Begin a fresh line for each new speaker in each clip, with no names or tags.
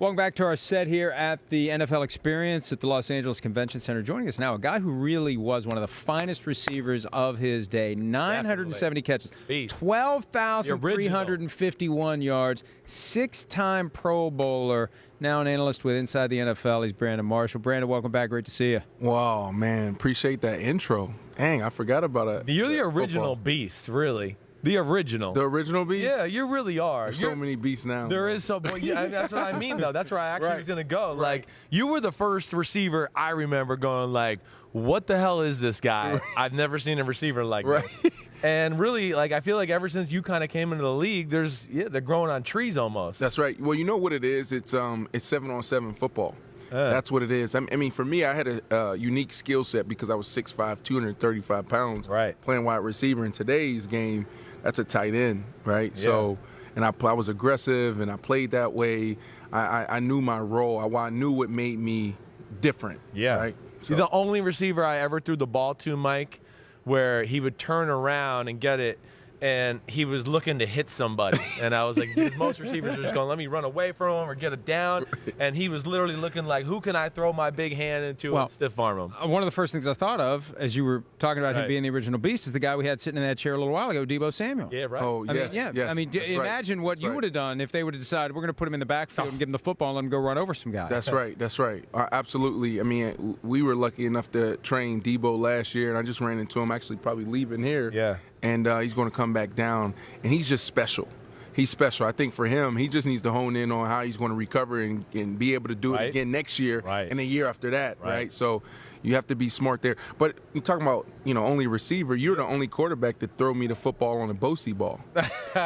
Welcome back to our set here at the NFL Experience at the Los Angeles Convention Center. Joining us now, a guy who really was one of the finest receivers of his day. 970 catches, 12,351 yards, six-time Pro Bowler, now an analyst with Inside the NFL. He's Brandon Marshall. Brandon, welcome back. Great to see you.
Wow, man. Appreciate that intro. Dang, I forgot about it.
You're the original beast, really. The original.
The original beast?
Yeah, you really are.
There's so many beasts now.
There is so many. Yeah, that's what I mean, though. That's where I actually was going to go.
Right.
Like, you were the first receiver I remember going, like, what the hell is this guy?
Right.
I've never seen a receiver like this. And really, like, I feel like ever since you kind of came into the league, they're growing on trees almost.
That's right. Well, you know what it is? It's 7-on-7 football. That's what it is. I mean, for me, I had a unique skill set because I was 6'5", 235 pounds, playing wide receiver. In today's game, that's a tight end, right? Yeah. So, and I was aggressive, and I played that way. I knew my role. I knew what made me different.
Yeah.
Right? So.
You're the only receiver I ever threw the ball to, Mike, where he would turn around and get it, and he was looking to hit somebody. And I was like, because most receivers are just going, let me run away from him or get it down. And he was literally looking like, who can I throw my big hand into and stiff arm him?
One of the first things I thought of as you were talking about him being the original beast is the guy we had sitting in that chair a little while ago, Deebo Samuel.
Yeah, right.
Oh, yes, yes.
I mean, imagine what you would have done if they would have decided we're going to put him in the backfield and give him the football and let him go run over some guys.
That's right. That's right. Absolutely. I mean, we were lucky enough to train Deebo last year, and I just ran into him actually probably leaving here.
Yeah.
And he's going to come back down, and he's just special. He's special. I think for him, he just needs to hone in on how he's going to recover and be able to do it again next year and a year after that, right? So you have to be smart there. But you're talking about, only receiver. You're the only quarterback that throw me the football on a Bosey ball.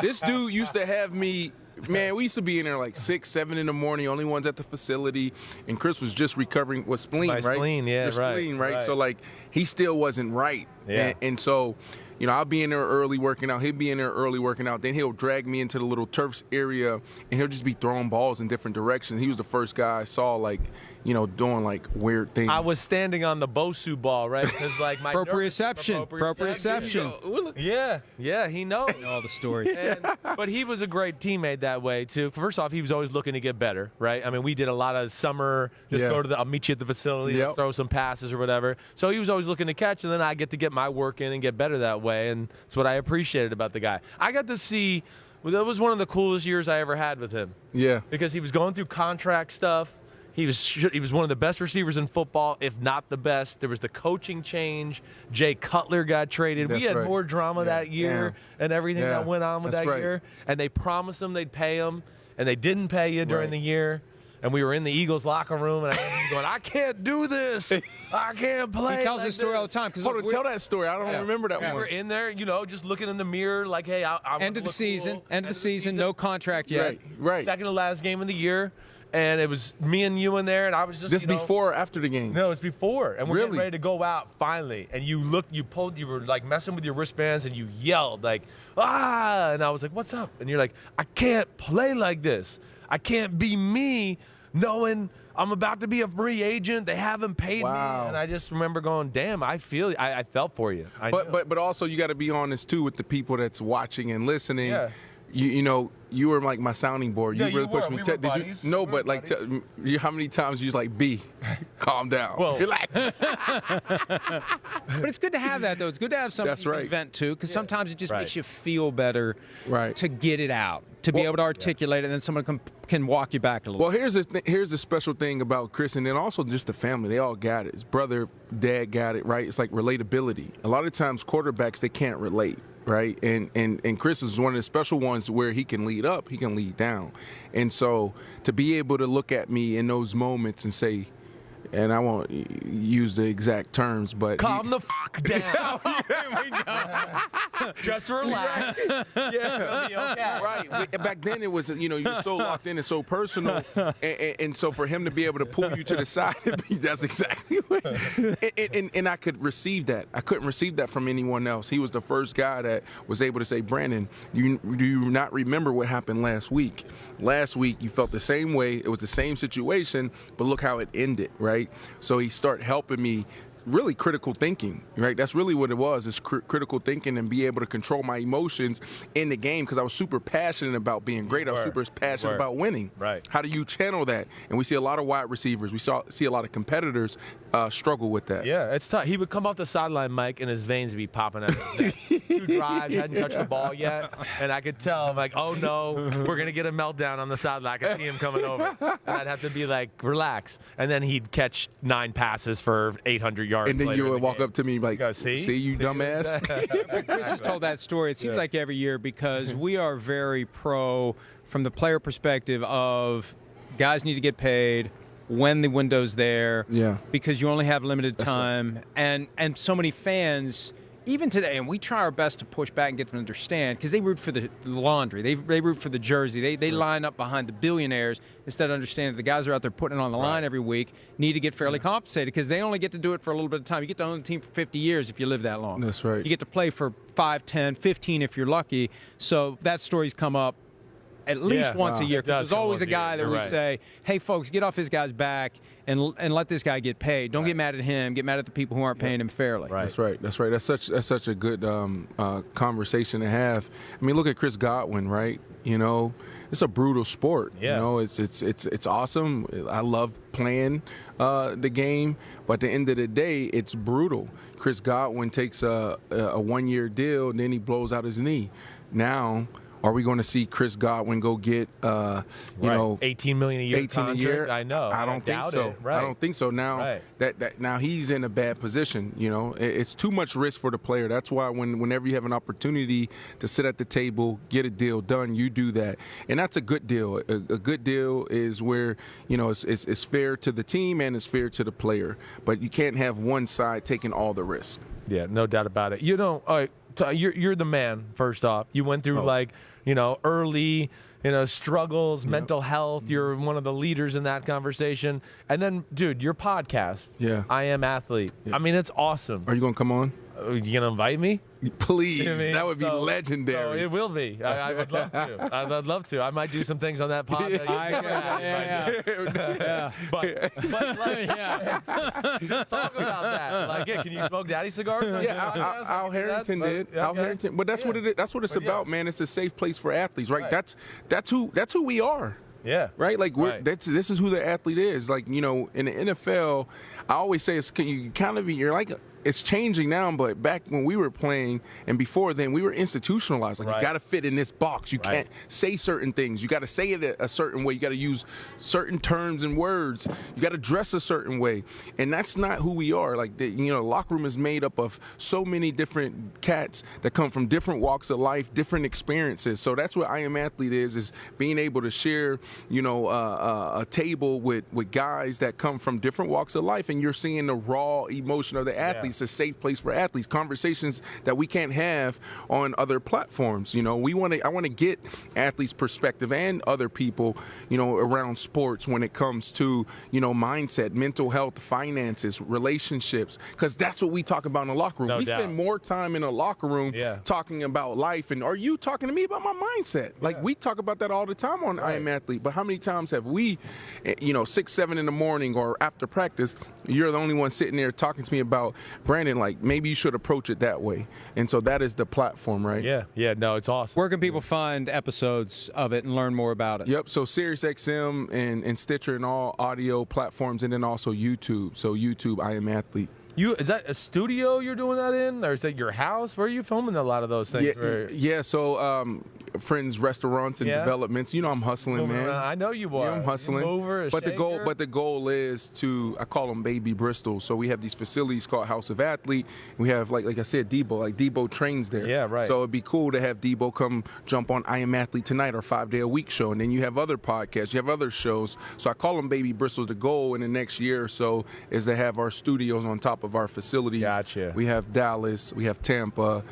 This dude used to have me – man, we used to be in there like 6, 7 in the morning, only ones at the facility, and Chris was just recovering with spleen, right?
Spleen, yeah,
your spleen, right? So, like, he still wasn't right. Yeah. And so, I'll be in there early working out. He'll be in there early working out. Then he'll drag me into the little turfs area, and he'll just be throwing balls in different directions. He was the first guy I saw, like, doing, like, weird things.
I was standing on the Bosu ball, right? Because, like, my
proprioception.
Yeah, he knows.
I know all the stories.
But he was a great teammate that way, too. First off, he was always looking to get better, right? I mean, we did a lot of summer, go to I'll meet you at the facility, let's throw some passes or whatever. So he was always looking to catch, and then I get to get my work in and get better that way, and that's what I appreciated about the guy. I got to see, that was one of the coolest years I ever had with him.
Yeah.
Because he was going through contract stuff. He was one of the best receivers in football, if not the best. There was the coaching change. Jay Cutler got traded. We had more drama that year and everything that went on with that year. And they promised him they'd pay him, and they didn't pay you during the year. And we were in the Eagles locker room, and I was going, I can't do this. I can't play.
He tells this story all the time.
Hold on, tell that story. I don't remember that one.
We were in there, just looking in the mirror like, hey, I'm
end of the season. End of the season. No contract yet.
Right.
Second to last game of the year. And it was me and you in there, and I was just,
This before or after the game?
No, it's before. And we're getting ready to go out finally. And you were like messing with your wristbands, and you yelled like, ah! And I was like, what's up? And you're like, I can't play like this. I can't be me knowing I'm about to be a free agent. They haven't paid me. And I just remember going, damn, I felt for you.
But also you got to be honest, too, with the people that's watching and listening. Yeah. You were like my sounding board. You really pushed me. But like, how many times you was like, B, calm down, relax.
But it's good to have that, though. It's good to have something you can vent to, because sometimes it just makes you feel better to get it out, to be able to articulate it, and then someone can walk you back a little.
Well, here's the special thing about Chris, and then also just the family. They all got it. His brother, dad got it, right? It's like relatability. A lot of times quarterbacks, they can't relate. Right, and Chris is one of the special ones where he can lead up, he can lead down, and so to be able to look at me in those moments and say, and I won't use the exact terms, but
calm the fuck down. Here we go. Just relax.
Right. Back then it was, you were so locked in and so personal, and so for him to be able to pull you to the side, that's exactly what. And I could receive that. I couldn't receive that from anyone else. He was the first guy that was able to say, Brandon, do you not remember what happened last week? Last week you felt the same way. It was the same situation, but look how it ended, right? So he started helping me really critical thinking, right? That's really what it was, is critical thinking and be able to control my emotions in the game, because I was super passionate about being great. I was super passionate about winning.
Right.
How do you channel that? And we see a lot of wide receivers. We see a lot of competitors struggle with that.
Yeah, it's tough. He would come off the sideline, Mike, and his veins would be popping out of his neck. 2 drives, hadn't touched the ball yet, and I could tell, I'm like, oh no, we're going to get a meltdown on the sideline. I could see him coming over. And I'd have to be like, relax. And then he'd catch 9 passes for 800 yards.
And then you would walk up to me like, see you dumbass.
Chris has told that story, it seems like every year, because we are very pro from the player perspective of guys need to get paid when the window's there, because you only have limited time. Right. And so many fans, even today, and we try our best to push back and get them to understand, because they root for the laundry, they root for the jersey, they line up behind the billionaires instead of understanding that the guys who are out there putting it on the line every week need to get fairly compensated, because they only get to do it for a little bit of time. You get to own the team for 50 years if you live that long.
That's right.
You get to play for 5, 10, 15 if you're lucky. So that story's come up at least once a year, because there's always a guy that we say, hey, folks, get off this guy's back and let this guy get paid. Don't get mad at him. Get mad at the people who aren't paying him fairly.
Right. That's right. That's right. That's such a good conversation to have. I mean, look at Chris Godwin, right? You know, it's a brutal sport. Yeah. You know, it's awesome. I love playing the game, but at the end of the day, it's brutal. Chris Godwin takes a 1-year deal, and then he blows out his knee. Now, are we going to see Chris Godwin go get, you know,
$18 million a year?
$18 a year?
I know.
I don't think so. I don't think so. Now now he's in a bad position. You know, it's too much risk for the player. That's why whenever you have an opportunity to sit at the table, get a deal done, you do that, and that's a good deal. A good deal is where, you know, it's fair to the team and it's fair to the player, but you can't have one side taking all the risk.
Yeah, no doubt about it. You know, all right. You're the man, first off. You went through, early, struggles, mental health. You're one of the leaders in that conversation. And then, dude, your podcast, I Am Athlete. Yeah. I mean, it's awesome.
Are you going to come on?
Are you going to invite me?
Please. You know what I mean? That would be legendary.
So it will be. I would love to. I'd love to. I might do some things on that pod. Let's talk about that. Like, can you smoke daddy cigars?
Yeah, Al Harrington did. Al Harrington. But that's what it is. That's what it's about, man. It's a safe place for athletes, right? That's who we are.
Yeah.
Right? Like, this is who the athlete is. Like, you know, in the NFL, I always say you're like, it's changing now, but back when we were playing and before then, we were institutionalized. Like, you got to fit in this box. You can't say certain things. You got to say it a certain way. You got to use certain terms and words. You got to dress a certain way. And that's not who we are. Like, the locker room is made up of so many different cats that come from different walks of life, different experiences. So that's what I Am Athlete is being able to share, a table with guys that come from different walks of life, and you're seeing the raw emotion of the athletes. A safe place for athletes, conversations that we can't have on other platforms. I want to get athletes' perspective and other people, around sports when it comes to, mindset, mental health, finances, relationships, because that's what we talk about in the locker room. We spend more time in the locker room talking about life. And are you talking to me about my mindset? Like, we talk about that all the time on I Am Athlete, but how many times have we, 6, 7 in the morning or after practice, you're the only one sitting there talking to me about, Brandon, like, maybe you should approach it that way. And so that is the platform, right?
Yeah, no, it's awesome.
Where can people find episodes of it and learn more about it?
Yep, so SiriusXM and Stitcher and all audio platforms, and then also YouTube. So YouTube, I Am Athlete.
Is that a studio you're doing that in, or is that your house? Where are you filming a lot of those things?
So friends, restaurants, and developments. I'm hustling, man.
I know you are.
I'm hustling. But the goal is I call them baby Bristol. So we have these facilities called House of Athlete. We have, like I said, Debo. Like, Debo trains there.
Yeah, right.
So it'd be cool to have Debo come jump on I Am Athlete Tonight, our 5-day-a-week show. And then you have other podcasts. You have other shows. So I call them baby Bristol. The goal in the next year or so is to have our studios on top of our facilities.
Gotcha.
We have Dallas. We have Tampa.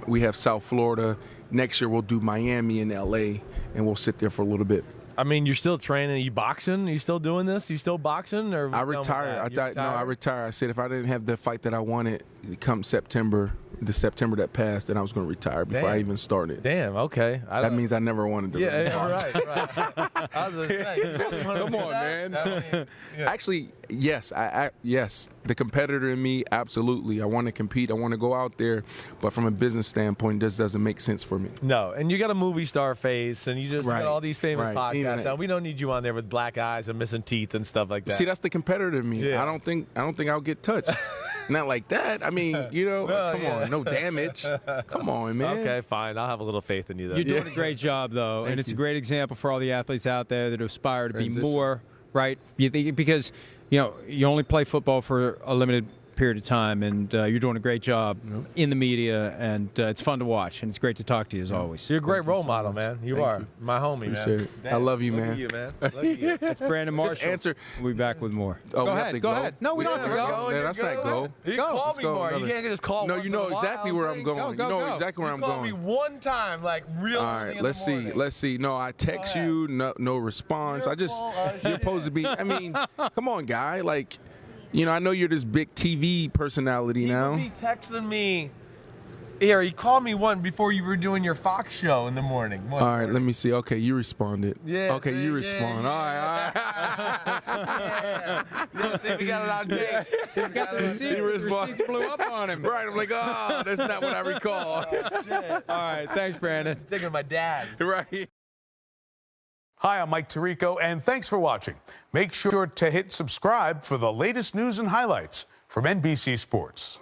We have South Florida. Next year we'll do Miami and LA, and we'll sit there for a little bit.
I mean, you're still training. Are you boxing? Are you still doing this? You still boxing? Or
I retired. I retired. I said if I didn't have the fight that I wanted, come September that passed, and I was going to retire before I even started.
Damn, okay.
That means I never wanted to.
Right. I was going to say,
come on, man. Actually, yes, yes. The competitor in me, absolutely. I want to compete. I want to go out there, but from a business standpoint, this doesn't make sense for me.
No, and you got a movie star face, and you just got all these famous podcasts. Now, we don't need you on there with black eyes and missing teeth and stuff like that.
See, that's the competitor in me. Yeah. I don't think I'll get touched. Not like that. I mean, come on, no damage. Come on, man.
Okay, fine. I'll have a little faith in you, though.
You're doing a great job, though, and it's a great example for all the athletes out there that aspire to be more, right? Because, you only play football for a limited period of time, and you're doing a great job in the media, and it's fun to watch, and it's great to talk to you as always.
You're a great role model, man. You are. My homie,
Appreciate
man.
It. I love you, man.
Look at you, man. Look at you.
That's Brandon Marshall.
Just answer.
We'll be back with more.
Oh,
go ahead. Go ahead. No, we don't have to go.
Man, that's not go.
You call me more. You can't just call.
No, you know exactly where I'm going. You know exactly where I'm going.
You called me one time, like real.
All right, let's see. Let's see. No, I text you. No response. You're supposed to be. I mean, come on, guy. Like. I know you're this big TV personality now.
He texting me. Here, he called me one before you were doing your Fox show in the morning.
All right, let me see. Okay, you responded.
Yeah.
Okay, you respond.
Yeah.
All right.
Yeah, see, we got it on tape.
He's got the receipt. The receipts blew up on him.
Right, I'm like, oh, that's not what I recall.
Oh, shit.
All right, thanks, Brandon.
I'm thinking of my dad.
Right.
Hi, I'm Mike Tirico, and thanks for watching. Make sure to hit subscribe for the latest news and highlights from NBC Sports.